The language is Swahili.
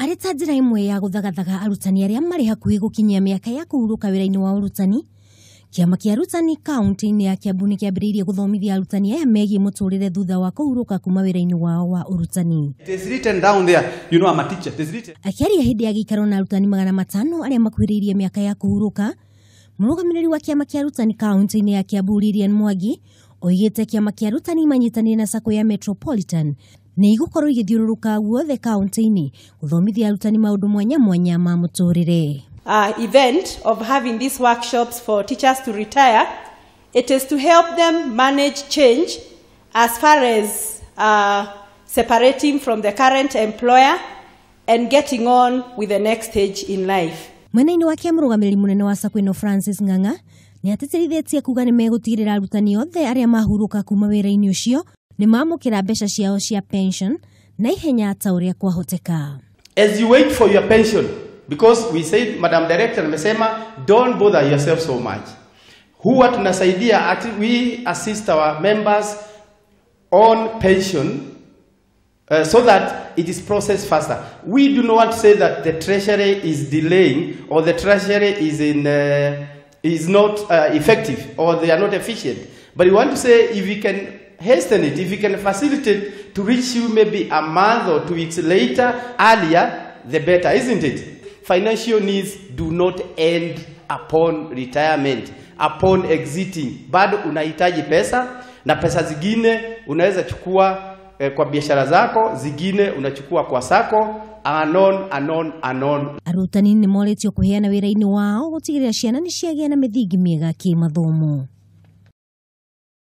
Arĩ ta njĩra ĩmwe ya gũthagathaga arutani arĩa marĩ hakuhĩ gũkinyia mĩaka ya kũhurũka wĩra-inĩ wa ũrutani. Kĩama kĩa arutani kaunti-inĩ ya Kiambu nĩ kĩambĩrĩirie gũthomithia arutani aya megiĩ mũtũrĩre thutha wa kũhurũka kuma wĩra-inĩ wao wa ũrutani. It is written down there, you know, I'm a teacher. It is written. Akĩaria hĩndĩ ya gĩikaro na arutani 500 arĩa makuhĩrĩirie mĩaka ya kũhurũka, mũrũgamĩrĩri wa kĩama kĩa arutani kaunti-inĩ ya Kiambu Lilian Mwangi oigĩte kĩama kĩa arutani manyitanĩire na SACCO ya Metropolitan nĩ igũkorwo igĩthiũrũrũka guothe kaunti-inĩ gũthomithia arutani maũndũ mwanya mwanya ma mũtũrĩre. Event of having these workshops for teachers to retire, it is to help them manage change as far as separating from the current employer and getting on with the next stage in life. Mwena-inĩ wake mũrũgamĩrĩri mũnene wa SACCO ĩno Francis Ng'ang'a nĩ atĩtĩrithĩtie kuga nĩ megũtigĩrĩra arutani othe arĩa mahurũka kuma wĩra-inĩ ũcio nĩ mamũkĩra mbeca ciao cia pension na ihenya ta ũrĩa kwahoteka. As you wait for your pension, because we said, Madam Director, amesema, don't bother yourself so much. Huwa tunasaidia, we assist our members on pension so that it is processed faster. We do not want to say that the treasury is delaying or the treasury is not effective or they are not efficient. But we want to say if we can hasten it, if we can facilitate to reach you maybe a month or 2 weeks later, earlier, the better, isn't it? Financial needs do not end upon retirement, upon exiting. Bado unahitaji pesa na pesa zingine unaweza chukua kwa biashara zako, zingine unachukua kwa SACCO, anon. Arutani nĩ moretio kũheana wĩra-inĩ wao gũtigĩrĩra ciana nĩ ciagĩa na mĩthingi mĩega kĩmathomo.